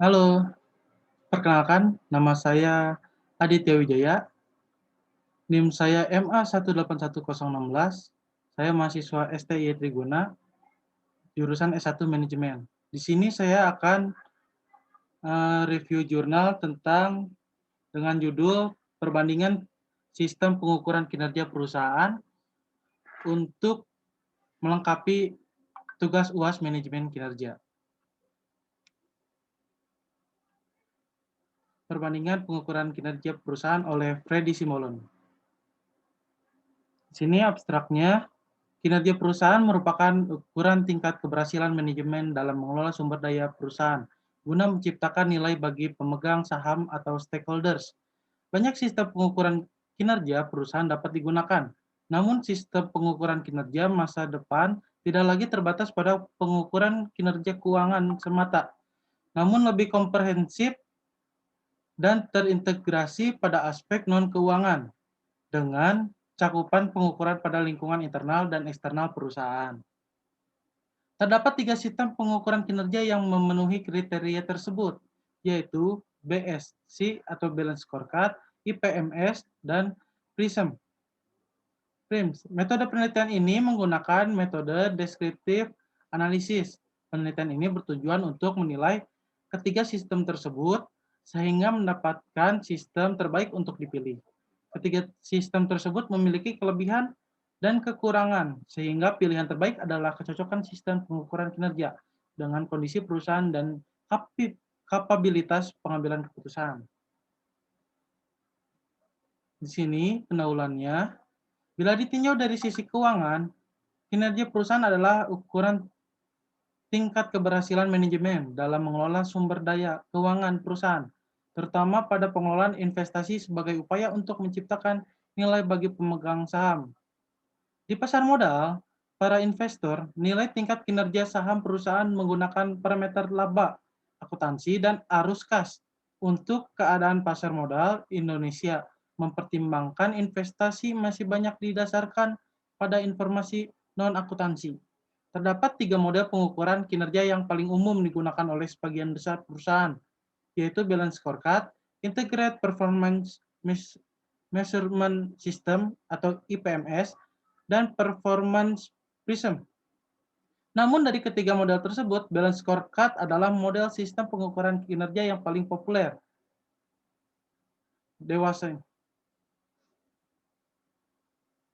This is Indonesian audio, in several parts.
Halo, perkenalkan nama saya Aditya Wijaya, NIM saya MA1811016. Saya mahasiswa STI Triguna, jurusan S1 Manajemen. Di sini saya akan review jurnal dengan judul Perbandingan Sistem Pengukuran Kinerja Perusahaan untuk melengkapi tugas UAS Manajemen Kinerja. Perbandingan pengukuran kinerja perusahaan oleh Freddy Simolon. Di sini abstraknya, kinerja perusahaan merupakan ukuran tingkat keberhasilan manajemen dalam mengelola sumber daya perusahaan guna menciptakan nilai bagi pemegang saham atau stakeholders. Banyak sistem pengukuran kinerja perusahaan dapat digunakan, namun sistem pengukuran kinerja masa depan tidak lagi terbatas pada pengukuran kinerja keuangan semata, namun lebih komprehensif dan terintegrasi pada aspek non-keuangan dengan cakupan pengukuran pada lingkungan internal dan eksternal perusahaan. Terdapat 3 sistem pengukuran kinerja yang memenuhi kriteria tersebut, yaitu BSC atau Balance Scorecard, IPMS, dan PRISM. Metode penelitian ini menggunakan metode deskriptif analisis. Penelitian ini bertujuan untuk menilai ketiga sistem tersebut sehingga mendapatkan sistem terbaik untuk dipilih. Ketiga sistem tersebut memiliki kelebihan dan kekurangan, sehingga pilihan terbaik adalah kecocokan sistem pengukuran kinerja dengan kondisi perusahaan dan kapabilitas pengambilan keputusan. Di sini pendahuluannya, bila ditinjau dari sisi keuangan, kinerja perusahaan adalah ukuran tingkat keberhasilan manajemen dalam mengelola sumber daya keuangan perusahaan, terutama pada pengelolaan investasi sebagai upaya untuk menciptakan nilai bagi pemegang saham. Di pasar modal, para investor nilai tingkat kinerja saham perusahaan menggunakan parameter laba, akuntansi, dan arus kas. Untuk keadaan pasar modal Indonesia, mempertimbangkan investasi masih banyak didasarkan pada informasi non-akuntansi. Terdapat 3 model pengukuran kinerja yang paling umum digunakan oleh sebagian besar perusahaan, yaitu Balance Scorecard, Integrated Performance Measurement System atau IPMS, dan Performance Prism. Namun dari ketiga model tersebut, Balance Scorecard adalah model sistem pengukuran kinerja yang paling populer. Dewasa.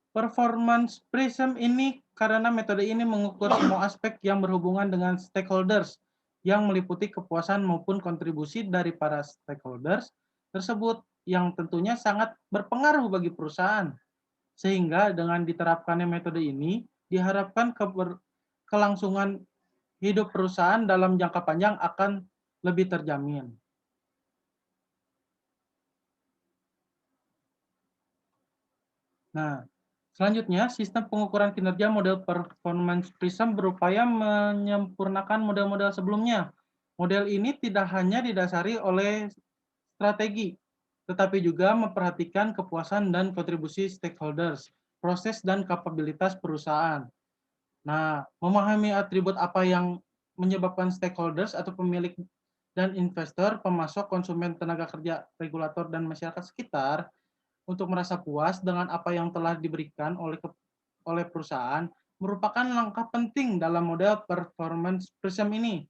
Performance Prism ini karena metode ini mengukur semua aspek yang berhubungan dengan stakeholders yang meliputi kepuasan maupun kontribusi dari para stakeholders tersebut yang tentunya sangat berpengaruh bagi perusahaan. Sehingga dengan diterapkannya metode ini diharapkan kelangsungan hidup perusahaan dalam jangka panjang akan lebih terjamin. Nah, selanjutnya, sistem pengukuran kinerja model Performance Prism berupaya menyempurnakan model-model sebelumnya. Model ini tidak hanya didasari oleh strategi, tetapi juga memperhatikan kepuasan dan kontribusi stakeholders, proses dan kapabilitas perusahaan. Nah, memahami atribut apa yang menyebabkan stakeholders atau pemilik dan investor, pemasok, konsumen tenaga kerja, regulator, dan masyarakat sekitar untuk merasa puas dengan apa yang telah diberikan oleh perusahaan merupakan langkah penting dalam model performance prism ini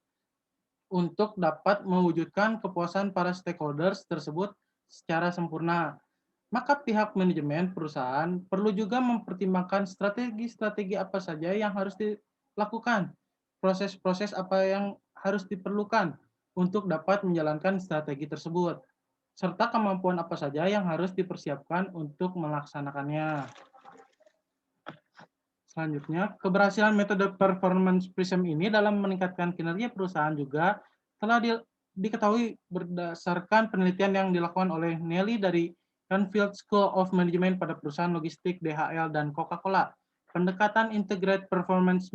untuk dapat mewujudkan kepuasan para stakeholders tersebut secara sempurna. Maka pihak manajemen perusahaan perlu juga mempertimbangkan strategi-strategi apa saja yang harus dilakukan, proses-proses apa yang harus diperlukan untuk dapat menjalankan strategi tersebut, serta kemampuan apa saja yang harus dipersiapkan untuk melaksanakannya. Selanjutnya, keberhasilan metode performance prism ini dalam meningkatkan kinerja perusahaan juga telah diketahui berdasarkan penelitian yang dilakukan oleh Nelly dari Canfield School of Management pada perusahaan logistik DHL dan Coca-Cola. Pendekatan Integrated Performance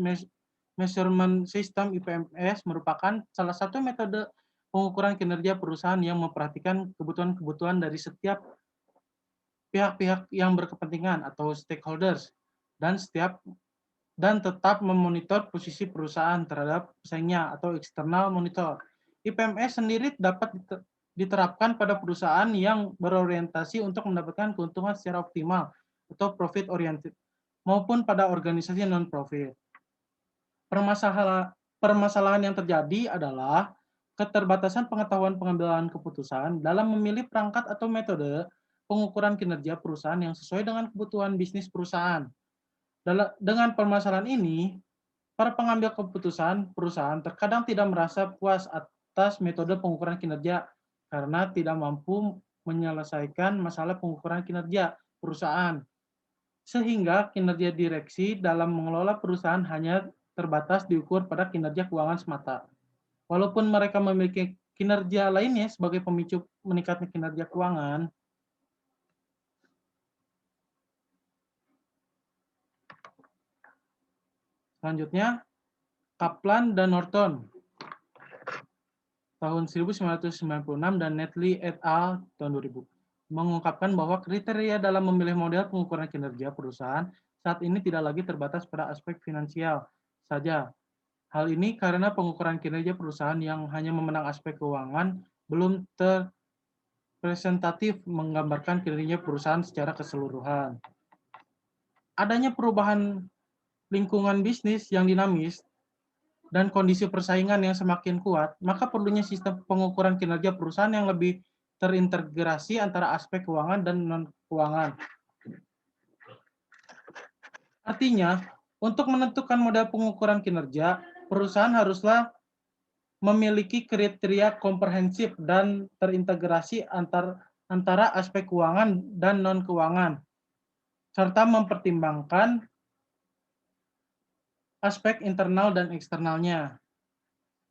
Measurement System IPMS merupakan salah satu metode pengukuran kinerja perusahaan yang memperhatikan kebutuhan-kebutuhan dari setiap pihak-pihak yang berkepentingan atau stakeholders dan tetap memonitor posisi perusahaan terhadap pesaingnya atau external monitor. IPMS sendiri dapat diterapkan pada perusahaan yang berorientasi untuk mendapatkan keuntungan secara optimal atau profit oriented maupun pada organisasi non-profit. Permasalahan yang terjadi adalah keterbatasan pengetahuan pengambilan keputusan dalam memilih perangkat atau metode pengukuran kinerja perusahaan yang sesuai dengan kebutuhan bisnis perusahaan. Dengan permasalahan ini, para pengambil keputusan perusahaan terkadang tidak merasa puas atas metode pengukuran kinerja karena tidak mampu menyelesaikan masalah pengukuran kinerja perusahaan. Sehingga kinerja direksi dalam mengelola perusahaan hanya terbatas diukur pada kinerja keuangan semata. Walaupun mereka memiliki kinerja lainnya sebagai pemicu meningkatnya kinerja keuangan. Selanjutnya, Kaplan dan Norton tahun 1996 dan Netley et al. Tahun 2000 mengungkapkan bahwa kriteria dalam memilih model pengukuran kinerja perusahaan saat ini tidak lagi terbatas pada aspek finansial saja. Hal ini karena pengukuran kinerja perusahaan yang hanya memandang aspek keuangan belum terpresentatif menggambarkan kinerja perusahaan secara keseluruhan. Adanya perubahan lingkungan bisnis yang dinamis dan kondisi persaingan yang semakin kuat, maka perlunya sistem pengukuran kinerja perusahaan yang lebih terintegrasi antara aspek keuangan dan non-keuangan. Artinya, untuk menentukan model pengukuran kinerja, perusahaan haruslah memiliki kriteria komprehensif dan terintegrasi antara aspek keuangan dan non-keuangan, serta mempertimbangkan aspek internal dan eksternalnya.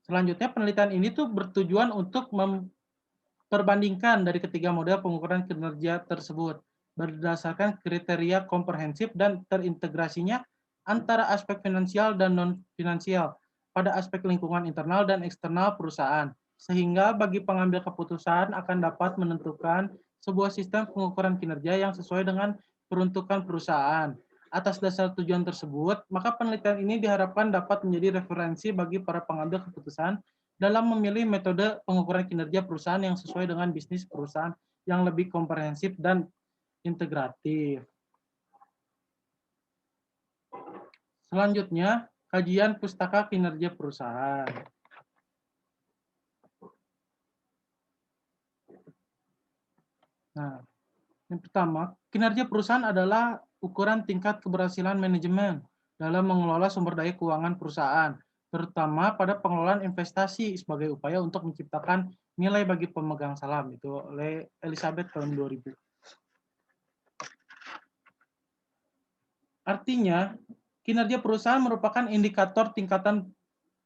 Selanjutnya, penelitian ini tuh bertujuan untuk memperbandingkan dari ketiga model pengukuran kinerja tersebut berdasarkan kriteria komprehensif dan terintegrasinya antara aspek finansial dan non-finansial pada aspek lingkungan internal dan eksternal perusahaan, sehingga bagi pengambil keputusan akan dapat menentukan sebuah sistem pengukuran kinerja yang sesuai dengan peruntukan perusahaan. Atas dasar tujuan tersebut, maka penelitian ini diharapkan dapat menjadi referensi bagi para pengambil keputusan dalam memilih metode pengukuran kinerja perusahaan yang sesuai dengan bisnis perusahaan yang lebih komprehensif dan integratif. Selanjutnya, kajian pustaka kinerja perusahaan. Nah, yang pertama, kinerja perusahaan adalah ukuran tingkat keberhasilan manajemen dalam mengelola sumber daya keuangan perusahaan, terutama pada pengelolaan investasi sebagai upaya untuk menciptakan nilai bagi pemegang saham. Itu oleh Elizabeth tahun 2000. Artinya, kinerja perusahaan merupakan indikator tingkatan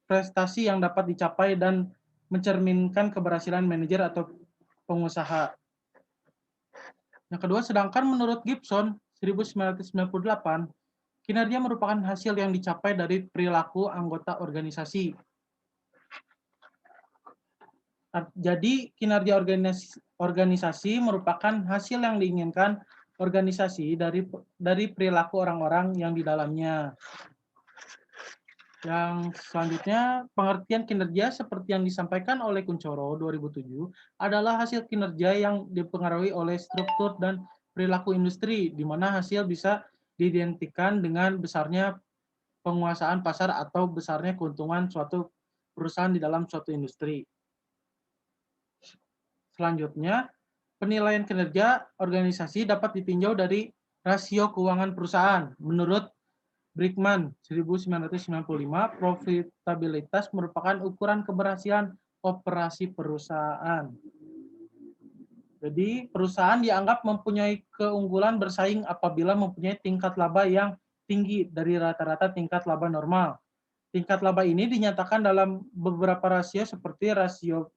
prestasi yang dapat dicapai dan mencerminkan keberhasilan manajer atau pengusaha. Yang kedua, sedangkan menurut Gibson 1998, kinerja merupakan hasil yang dicapai dari perilaku anggota organisasi. Jadi, kinerja organisasi merupakan hasil yang diinginkan organisasi dari perilaku orang-orang yang di dalamnya. Yang selanjutnya, pengertian kinerja seperti yang disampaikan oleh Kuncoro 2007 adalah hasil kinerja yang dipengaruhi oleh struktur dan perilaku industri, di mana hasil bisa diidentikan dengan besarnya penguasaan pasar atau besarnya keuntungan suatu perusahaan di dalam suatu industri. Selanjutnya, penilaian kinerja organisasi dapat ditinjau dari rasio keuangan perusahaan. Menurut Brickman 1995, profitabilitas merupakan ukuran keberhasilan operasi perusahaan. Jadi, perusahaan dianggap mempunyai keunggulan bersaing apabila mempunyai tingkat laba yang tinggi dari rata-rata tingkat laba normal. Tingkat laba ini dinyatakan dalam beberapa rasio seperti rasio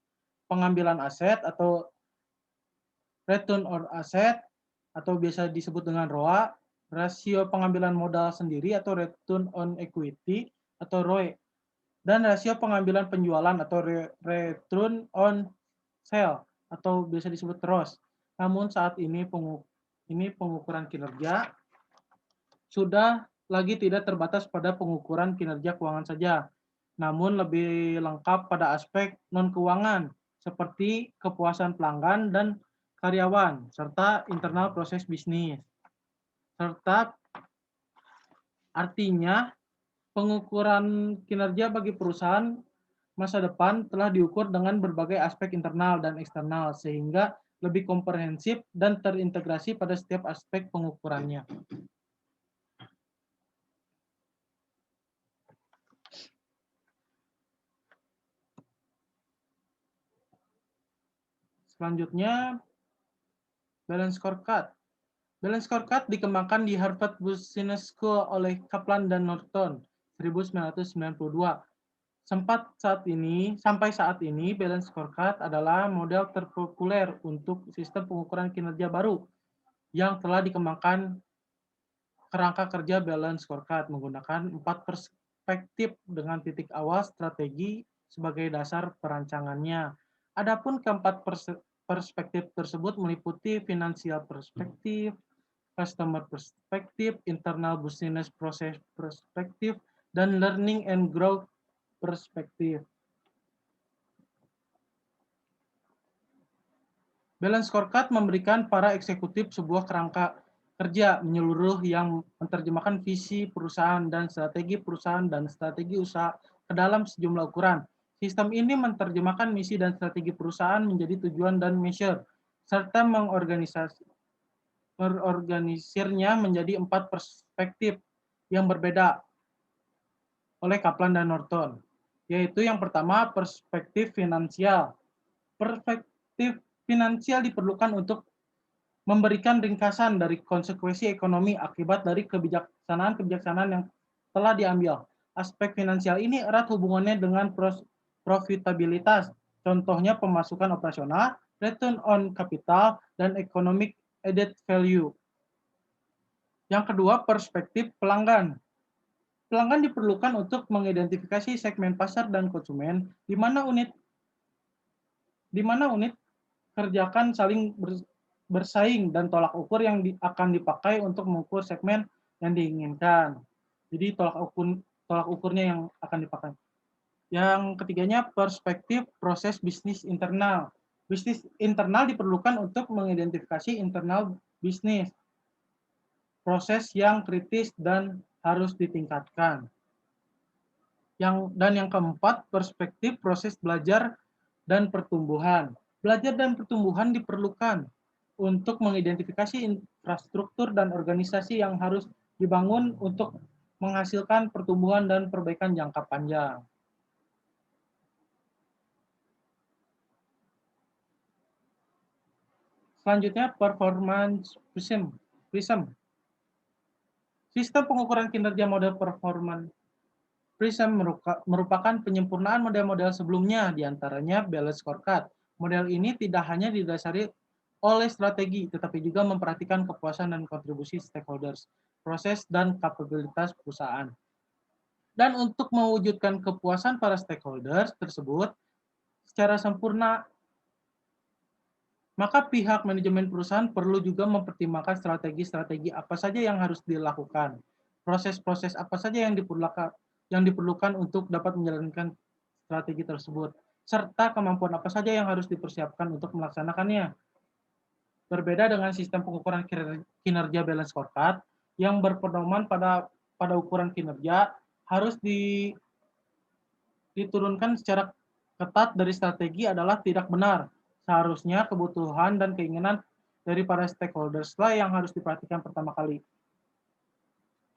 pengambilan aset atau return on asset atau biasa disebut dengan ROA, rasio pengambilan modal sendiri atau return on equity atau ROE, dan rasio pengambilan penjualan atau return on sale atau biasa disebut ROS. Namun saat ini pengukuran kinerja sudah lagi tidak terbatas pada pengukuran kinerja keuangan saja. namun lebih lengkap pada aspek non-keuangan, seperti kepuasan pelanggan dan karyawan, serta internal proses bisnis. Serta artinya pengukuran kinerja bagi perusahaan masa depan telah diukur dengan berbagai aspek internal dan eksternal, sehingga lebih komprehensif dan terintegrasi pada setiap aspek pengukurannya. Selanjutnya, balance scorecard. Balance scorecard dikembangkan di Harvard Business School oleh Kaplan dan Norton 1992. Sampai saat ini, balance scorecard adalah model terpopuler untuk sistem pengukuran kinerja baru yang telah dikembangkan kerangka kerja balance scorecard menggunakan 4 perspektif dengan titik awal strategi sebagai dasar perancangannya. Adapun keempat perspektif tersebut meliputi financial perspektif, customer perspektif, internal business process perspektif, dan learning and growth perspektif. Balance scorecard memberikan para eksekutif sebuah kerangka kerja menyeluruh yang menerjemahkan visi perusahaan dan strategi usaha ke dalam sejumlah ukuran. Sistem ini menerjemahkan misi dan strategi perusahaan menjadi tujuan dan measure, serta mengorganisirnya menjadi 4 perspektif yang berbeda oleh Kaplan dan Norton, yaitu yang pertama perspektif finansial. Perspektif finansial diperlukan untuk memberikan ringkasan dari konsekuensi ekonomi akibat dari kebijaksanaan yang telah diambil. Aspek finansial ini erat hubungannya dengan profitabilitas, contohnya pemasukan operasional, return on capital, dan economic added value. Yang kedua, perspektif pelanggan. Pelanggan diperlukan untuk mengidentifikasi segmen pasar dan konsumen di mana unit kerjakan saling bersaing dan tolak ukur yang akan dipakai untuk mengukur segmen yang diinginkan. Jadi tolak ukurnya yang akan dipakai. Yang ketiganya perspektif proses bisnis internal. Bisnis internal diperlukan untuk mengidentifikasi internal bisnis, proses yang kritis dan harus ditingkatkan. Yang keempat, perspektif proses belajar dan pertumbuhan. Belajar dan pertumbuhan diperlukan untuk mengidentifikasi infrastruktur dan organisasi yang harus dibangun untuk menghasilkan pertumbuhan dan perbaikan jangka panjang. Selanjutnya, performance prism. Sistem pengukuran kinerja model performance prism merupakan penyempurnaan model-model sebelumnya, diantaranya balance scorecard. Model ini tidak hanya didasari oleh strategi, tetapi juga memperhatikan kepuasan dan kontribusi stakeholders, proses dan kapabilitas perusahaan. Dan untuk mewujudkan kepuasan para stakeholders tersebut secara sempurna, maka pihak manajemen perusahaan perlu juga mempertimbangkan strategi-strategi apa saja yang harus dilakukan, proses-proses apa saja yang diperlukan untuk dapat menjalankan strategi tersebut, serta kemampuan apa saja yang harus dipersiapkan untuk melaksanakannya. Berbeda dengan sistem pengukuran kinerja balance scorecard yang berpedoman pada ukuran kinerja harus diturunkan secara ketat dari strategi adalah tidak benar. Seharusnya kebutuhan dan keinginan dari para stakeholders lah yang harus diperhatikan pertama kali.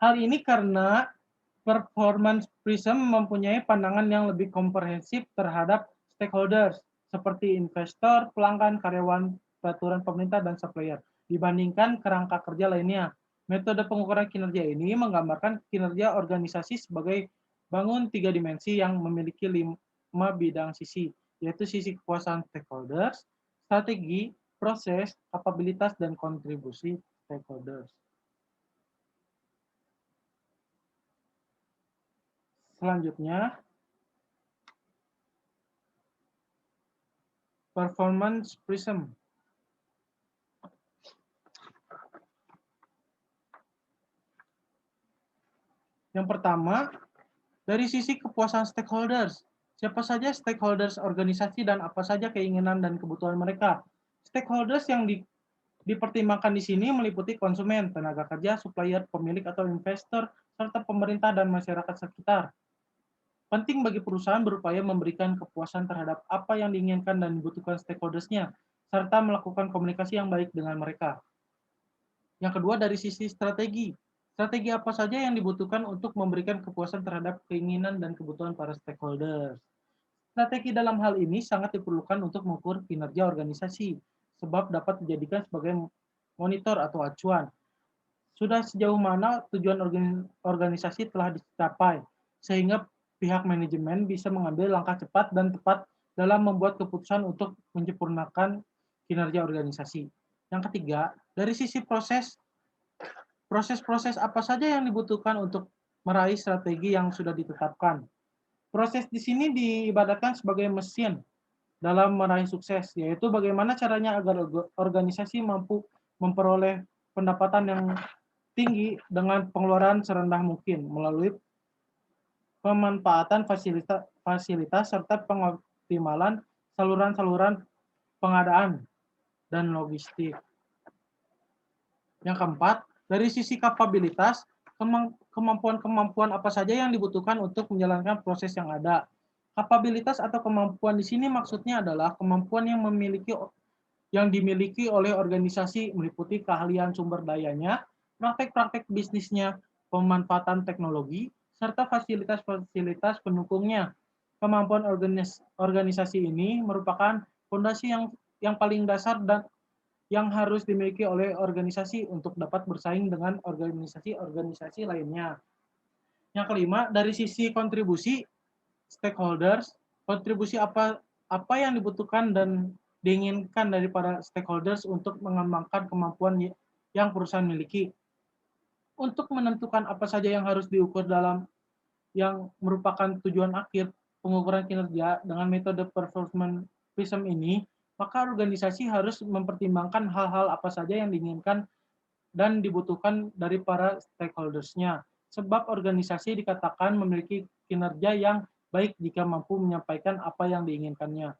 Hal ini karena performance prism mempunyai pandangan yang lebih komprehensif terhadap stakeholders seperti investor, pelanggan, karyawan, peraturan pemerintah, dan supplier dibandingkan kerangka kerja lainnya. Metode pengukuran kinerja ini menggambarkan kinerja organisasi sebagai bangun 3 dimensi yang memiliki 5 bidang sisi, yaitu sisi kepuasan stakeholders, strategi, proses, kapabilitas, dan kontribusi stakeholders. Selanjutnya, performance prism. Yang pertama, Dari sisi kepuasan stakeholders, siapa saja stakeholders organisasi dan apa saja keinginan dan kebutuhan mereka. Stakeholders yang dipertimbangkan di sini meliputi konsumen, tenaga kerja, supplier, pemilik atau investor, serta pemerintah dan masyarakat sekitar. Penting bagi perusahaan berupaya memberikan kepuasan terhadap apa yang diinginkan dan dibutuhkan stakeholders-nya, serta melakukan komunikasi yang baik dengan mereka. Yang kedua, dari sisi strategi. Strategi apa saja yang dibutuhkan untuk memberikan kepuasan terhadap keinginan dan kebutuhan para stakeholders. Strategi dalam hal ini sangat diperlukan untuk mengukur kinerja organisasi, sebab dapat dijadikan sebagai monitor atau acuan. Sudah sejauh mana tujuan organisasi telah dicapai, sehingga pihak manajemen bisa mengambil langkah cepat dan tepat dalam membuat keputusan untuk menyempurnakan kinerja organisasi. Yang ketiga, dari sisi proses-proses apa saja yang dibutuhkan untuk meraih strategi yang sudah ditetapkan. Proses di sini diibaratkan sebagai mesin dalam meraih sukses, yaitu bagaimana caranya agar organisasi mampu memperoleh pendapatan yang tinggi dengan pengeluaran serendah mungkin melalui pemanfaatan fasilitas serta pengoptimalan saluran-saluran pengadaan dan logistik. Yang keempat, dari sisi kapabilitas, kemampuan-kemampuan apa saja yang dibutuhkan untuk menjalankan proses yang ada. Kapabilitas atau kemampuan di sini maksudnya adalah kemampuan yang dimiliki oleh organisasi meliputi keahlian sumber dayanya, praktek-praktek bisnisnya, pemanfaatan teknologi, serta fasilitas-fasilitas pendukungnya. Kemampuan organisasi ini merupakan fondasi yang paling dasar dan yang harus dimiliki oleh organisasi untuk dapat bersaing dengan organisasi-organisasi lainnya. Yang kelima, dari sisi kontribusi stakeholders, kontribusi apa yang dibutuhkan dan diinginkan dari para stakeholders untuk mengembangkan kemampuan yang perusahaan miliki. Untuk menentukan apa saja yang harus diukur dalam yang merupakan tujuan akhir pengukuran kinerja dengan metode performance prism ini, maka organisasi harus mempertimbangkan hal-hal apa saja yang diinginkan dan dibutuhkan dari para stakeholders-nya. Sebab organisasi dikatakan memiliki kinerja yang baik jika mampu menyampaikan apa yang diinginkannya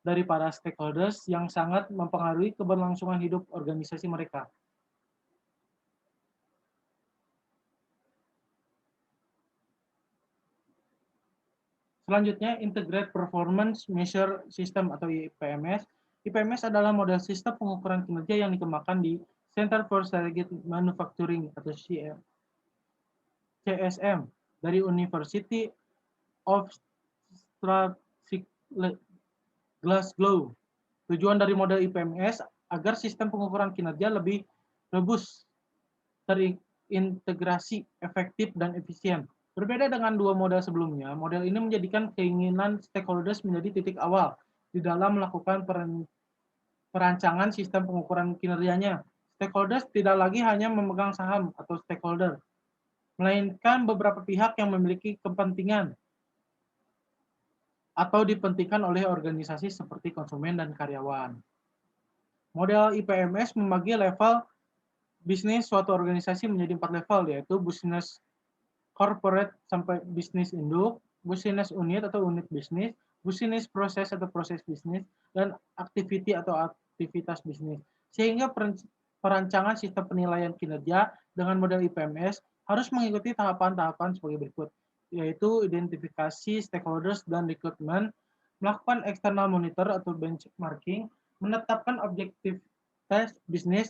dari para stakeholders yang sangat mempengaruhi keberlangsungan hidup organisasi mereka. Selanjutnya, Integrated Performance Measure System atau IPMS. IPMS adalah model sistem pengukuran kinerja yang dikembangkan di Center for Strategic Manufacturing atau CSM dari University of Glasgow. Tujuan dari model IPMS agar sistem pengukuran kinerja lebih robust, terintegrasi, efektif, dan efisien. Berbeda dengan dua model sebelumnya, model ini menjadikan keinginan stakeholders menjadi titik awal di dalam melakukan perancangan sistem pengukuran kinerjanya. Stakeholders tidak lagi hanya memegang saham atau stakeholder, melainkan beberapa pihak yang memiliki kepentingan atau dipentingkan oleh organisasi seperti konsumen dan karyawan. Model IPMS membagi level bisnis suatu organisasi menjadi 4 level, yaitu bisnis corporate sampai bisnis induk, bisnis unit atau unit bisnis, bisnis proses atau proses bisnis, dan activity atau aktivitas bisnis. Sehingga perancangan sistem penilaian kinerja dengan model IPMS harus mengikuti tahapan-tahapan sebagai berikut, yaitu identifikasi stakeholders dan rekrutmen, melakukan external monitor atau benchmarking, menetapkan objektif tes bisnis,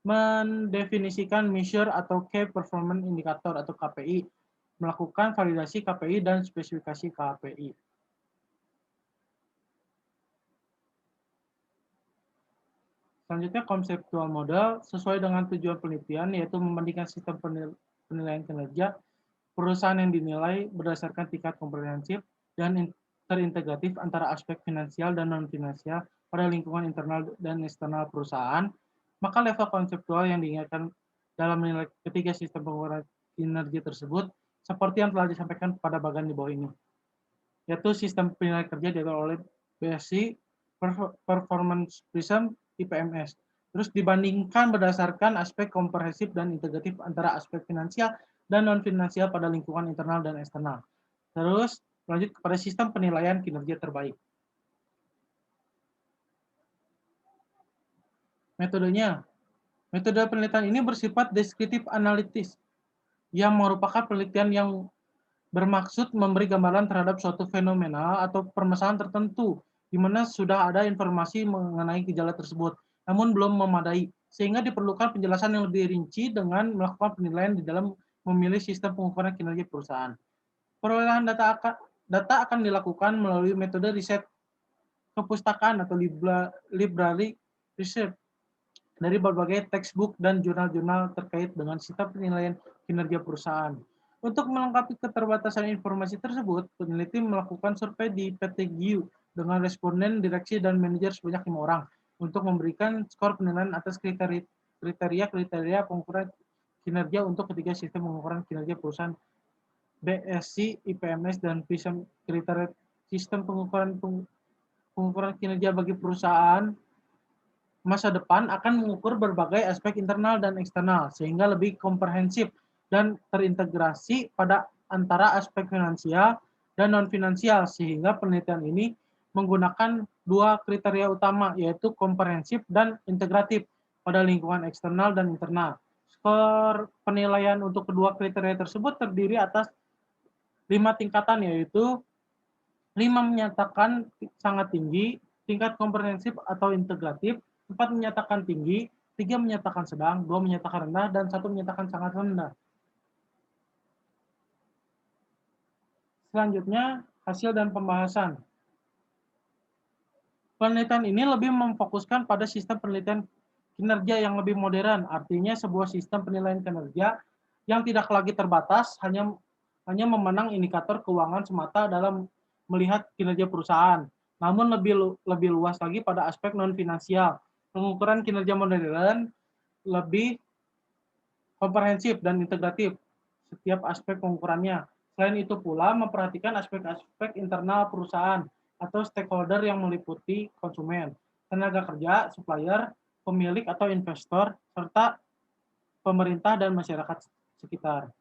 mendefinisikan measure atau key performance indicator atau KPI, melakukan validasi KPI dan spesifikasi KPI. Selanjutnya, konseptual model sesuai dengan tujuan penelitian, yaitu membandingkan sistem penilaian kinerja perusahaan yang dinilai berdasarkan tingkat komprehensif dan terintegratif antara aspek finansial dan non-finansial pada lingkungan internal dan eksternal perusahaan. Maka level konseptual yang diinginkan dalam menilai ketiga sistem pengukuran kinerja tersebut seperti yang telah disampaikan pada bagian di bawah ini, yaitu sistem penilaian kerja diatur oleh BSI, Performance Prism, IPMS. Terus dibandingkan berdasarkan aspek komprehensif dan integratif antara aspek finansial dan non-finansial pada lingkungan internal dan eksternal. Terus lanjut kepada sistem penilaian kinerja terbaik. Metodenya, metode penelitian ini bersifat deskriptif analitis yang merupakan penelitian yang bermaksud memberi gambaran terhadap suatu fenomena atau permasalahan tertentu di mana sudah ada informasi mengenai gejala tersebut, namun belum memadai, sehingga diperlukan penjelasan yang lebih rinci dengan melakukan penilaian di dalam memilih sistem pengukuran kinerja perusahaan. Perolehan data akan dilakukan melalui metode riset kepustakaan atau library research dari berbagai textbook dan jurnal-jurnal terkait dengan sistem penilaian kinerja perusahaan. Untuk melengkapi keterbatasan informasi tersebut, peneliti melakukan survei di PT GIU dengan responden, direksi, dan manajer sebanyak 5 orang untuk memberikan skor penilaian atas kriteria pengukuran kinerja untuk ketiga sistem pengukuran kinerja perusahaan BSC, IPMS, dan PISM. Kriteria sistem pengukuran kinerja bagi perusahaan masa depan akan mengukur berbagai aspek internal dan eksternal, sehingga lebih komprehensif dan terintegrasi pada antara aspek finansial dan non-finansial, sehingga penelitian ini menggunakan dua kriteria utama, yaitu komprehensif dan integratif pada lingkungan eksternal dan internal. Skor penilaian untuk kedua kriteria tersebut terdiri atas 5 tingkatan, yaitu 5 menyatakan sangat tinggi, tingkat komprehensif atau integratif, 4 menyatakan tinggi, 3 menyatakan sedang, 2 menyatakan rendah, dan 1 menyatakan sangat rendah. Selanjutnya, hasil dan pembahasan. Penelitian ini lebih memfokuskan pada sistem penelitian kinerja yang lebih modern, artinya sebuah sistem penilaian kinerja yang tidak lagi terbatas hanya memenang indikator keuangan semata dalam melihat kinerja perusahaan, namun lebih luas lagi pada aspek non finansial. Pengukuran kinerja modern lebih komprehensif dan integratif setiap aspek pengukurannya. Selain itu pula memperhatikan aspek-aspek internal perusahaan atau stakeholder yang meliputi konsumen, tenaga kerja, supplier, pemilik atau investor, serta pemerintah dan masyarakat sekitar.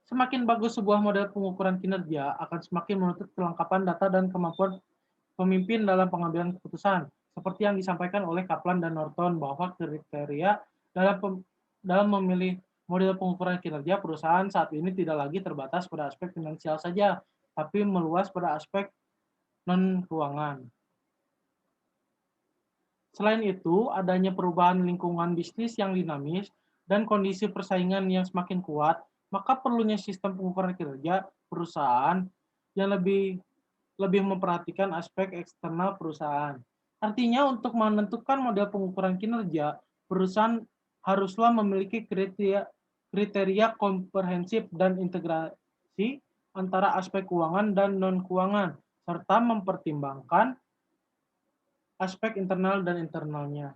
Semakin bagus sebuah model pengukuran kinerja, akan semakin menuntut kelengkapan data dan kemampuan pemimpin dalam pengambilan keputusan, seperti yang disampaikan oleh Kaplan dan Norton bahwa kriteria dalam memilih model pengukuran kinerja perusahaan saat ini tidak lagi terbatas pada aspek finansial saja, tapi meluas pada aspek non-keuangan. Selain itu, adanya perubahan lingkungan bisnis yang dinamis dan kondisi persaingan yang semakin kuat, maka perlunya sistem pengukuran kinerja perusahaan yang lebih memperhatikan aspek eksternal perusahaan. Artinya untuk menentukan model pengukuran kinerja, perusahaan haruslah memiliki kriteria komprehensif dan integrasi antara aspek keuangan dan non-keuangan, serta mempertimbangkan aspek internal dan eksternalnya.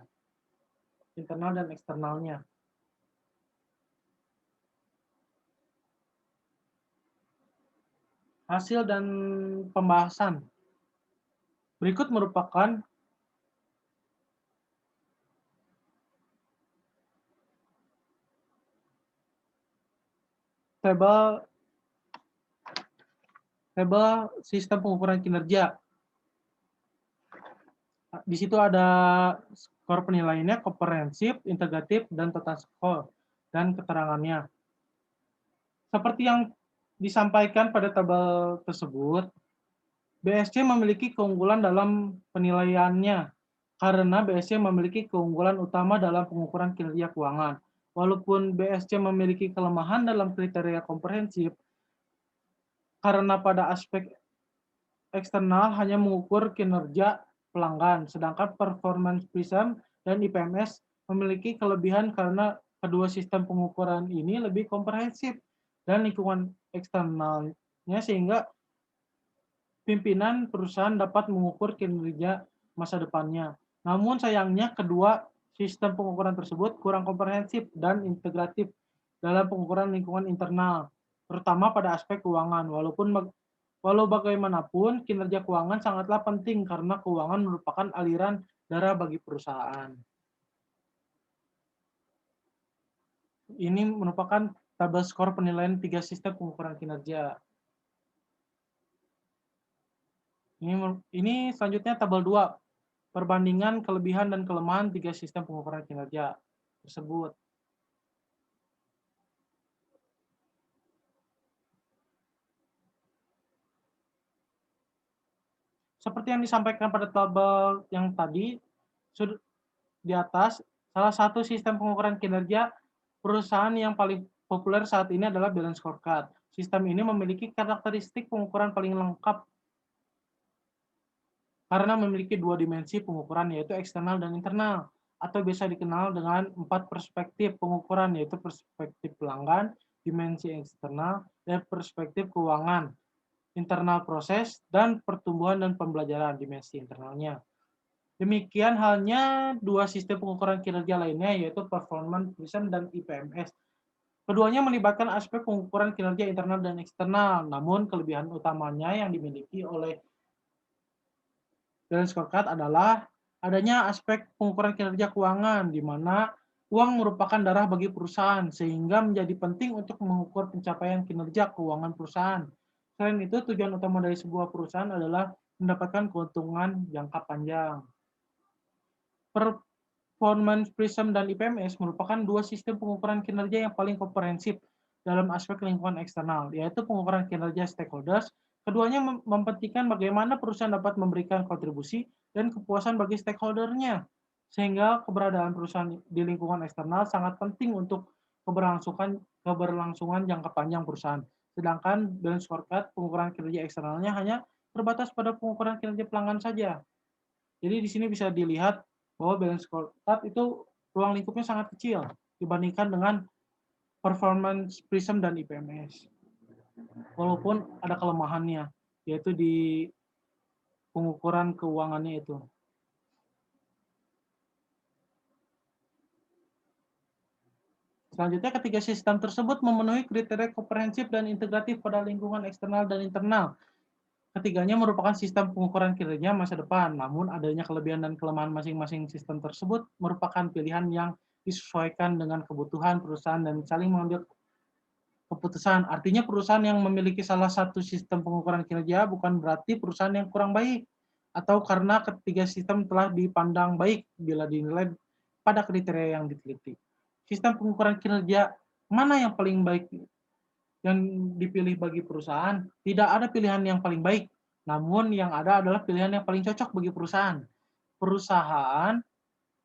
Hasil dan pembahasan. Berikut merupakan tabel sistem pengukuran kinerja. Di situ ada skor penilaiannya, komprehensif, integratif, dan total skor, dan keterangannya. Seperti yang disampaikan pada tabel tersebut, BSC memiliki keunggulan dalam penilaiannya, karena BSC memiliki keunggulan utama dalam pengukuran kinerja keuangan. Walaupun BSC memiliki kelemahan dalam kriteria komprehensif, karena pada aspek eksternal hanya mengukur kinerja pelanggan, sedangkan Performance Prism dan IPMS memiliki kelebihan karena kedua sistem pengukuran ini lebih komprehensif dan lingkungan eksternalnya, sehingga pimpinan perusahaan dapat mengukur kinerja masa depannya. Namun sayangnya kedua sistem pengukuran tersebut kurang komprehensif dan integratif dalam pengukuran lingkungan internal, terutama pada aspek keuangan. Walau bagaimanapun, kinerja keuangan sangatlah penting karena keuangan merupakan aliran darah bagi perusahaan. Ini merupakan tabel skor penilaian 3 sistem pengukuran kinerja. Ini selanjutnya tabel 2, perbandingan kelebihan dan kelemahan 3 sistem pengukuran kinerja tersebut. Seperti yang disampaikan pada tabel yang tadi, di atas, salah satu sistem pengukuran kinerja perusahaan yang paling populer saat ini adalah balance scorecard. Sistem ini memiliki karakteristik pengukuran paling lengkap karena memiliki dua dimensi pengukuran, yaitu eksternal dan internal, atau biasa dikenal dengan 4 perspektif pengukuran, yaitu perspektif pelanggan, dimensi eksternal, dan perspektif keuangan, internal proses, dan pertumbuhan dan pembelajaran, dimensi internalnya. Demikian halnya dua sistem pengukuran kinerja lainnya, yaitu Performance Prism dan IPMS. Keduanya melibatkan aspek pengukuran kinerja internal dan eksternal, namun kelebihan utamanya yang dimiliki oleh Balance Scorecard adalah adanya aspek pengukuran kinerja keuangan, di mana uang merupakan darah bagi perusahaan, sehingga menjadi penting untuk mengukur pencapaian kinerja keuangan perusahaan. Selain itu, tujuan utama dari sebuah perusahaan adalah mendapatkan keuntungan jangka panjang. Performance Prism dan IPMS merupakan dua sistem pengukuran kinerja yang paling komprehensif dalam aspek lingkungan eksternal, yaitu pengukuran kinerja stakeholders. Keduanya mempentingkan bagaimana perusahaan dapat memberikan kontribusi dan kepuasan bagi stakeholdernya, sehingga keberadaan perusahaan di lingkungan eksternal sangat penting untuk keberlangsungan jangka panjang perusahaan. Sedangkan balance scorecard, pengukuran kinerja eksternalnya hanya terbatas pada pengukuran kinerja pelanggan saja. Jadi di sini bisa dilihat bahwa balance scorecard itu ruang lingkupnya sangat kecil dibandingkan dengan performance Prism dan IPMS. Walaupun ada kelemahannya, yaitu di pengukuran keuangannya itu. Selanjutnya, ketiga sistem tersebut memenuhi kriteria komprehensif dan integratif pada lingkungan eksternal dan internal. Ketiganya merupakan sistem pengukuran kinerja masa depan, namun adanya kelebihan dan kelemahan masing-masing sistem tersebut merupakan pilihan yang disesuaikan dengan kebutuhan perusahaan dan saling mengambil keputusan. Artinya perusahaan yang memiliki salah satu sistem pengukuran kinerja bukan berarti perusahaan yang kurang baik, atau karena ketiga sistem telah dipandang baik bila dinilai pada kriteria yang diteliti. Sistem pengukuran kinerja mana yang paling baik yang dipilih bagi perusahaan? Tidak ada pilihan yang paling baik, namun yang ada adalah pilihan yang paling cocok bagi perusahaan. Perusahaan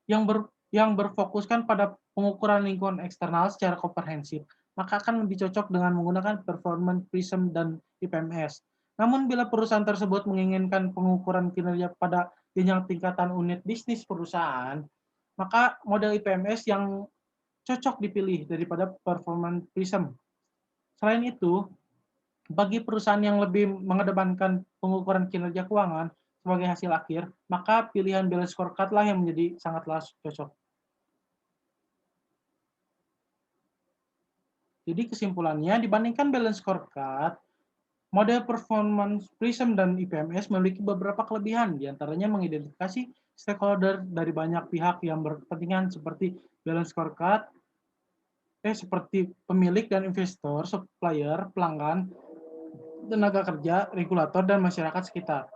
yang berfokuskan pada pengukuran lingkungan eksternal secara komprehensif, maka akan lebih cocok dengan menggunakan Performance Prism dan IPMS. Namun bila perusahaan tersebut menginginkan pengukuran kinerja pada jenjang tingkatan unit bisnis perusahaan, maka model IPMS yang cocok dipilih daripada Performance Prism. Selain itu, bagi perusahaan yang lebih mengedepankan pengukuran kinerja keuangan sebagai hasil akhir, maka pilihan balance scorecard lah yang menjadi sangatlah cocok. Jadi kesimpulannya, dibandingkan balance scorecard, model Performance Prism dan IPMS memiliki beberapa kelebihan, diantaranya mengidentifikasi stakeholder dari banyak pihak yang berkepentingan seperti balance scorecard, seperti pemilik dan investor, supplier, pelanggan, tenaga kerja, regulator, dan masyarakat sekitar.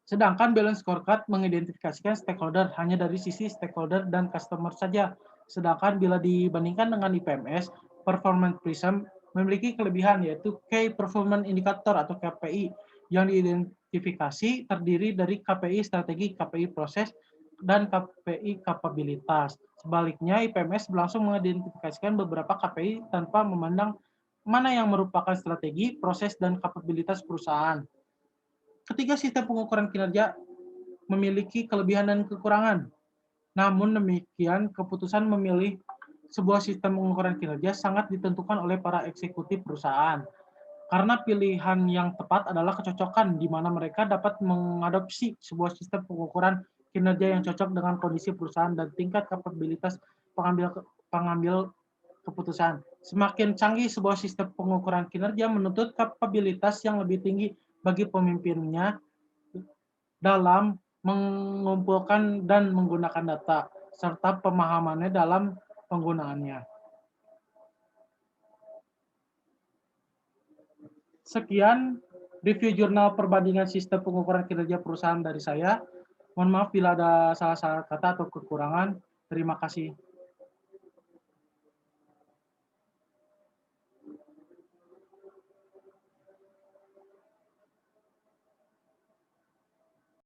Sedangkan balance scorecard mengidentifikasikan stakeholder hanya dari sisi stakeholder dan customer saja. Sedangkan bila dibandingkan dengan IPMS, Performance Prism memiliki kelebihan yaitu Key Performance Indicator atau KPI yang diidentifikasi terdiri dari KPI strategi, KPI proses, dan KPI kapabilitas. Sebaliknya, IPMS langsung mengidentifikasikan beberapa KPI tanpa memandang mana yang merupakan strategi, proses, dan kapabilitas perusahaan. Ketiga sistem pengukuran kinerja memiliki kelebihan dan kekurangan. Namun demikian, keputusan memilih sebuah sistem pengukuran kinerja sangat ditentukan oleh para eksekutif perusahaan. Karena pilihan yang tepat adalah kecocokan di mana mereka dapat mengadopsi sebuah sistem pengukuran kinerja yang cocok dengan kondisi perusahaan dan tingkat kapabilitas pengambil keputusan. Semakin canggih sebuah sistem pengukuran kinerja menuntut kapabilitas yang lebih tinggi bagi pemimpinnya dalam mengumpulkan dan menggunakan data, serta pemahamannya dalam penggunaannya. Sekian review jurnal perbandingan sistem pengukuran kinerja perusahaan dari saya. Mohon maaf bila ada salah-salah kata atau kekurangan. Terima kasih.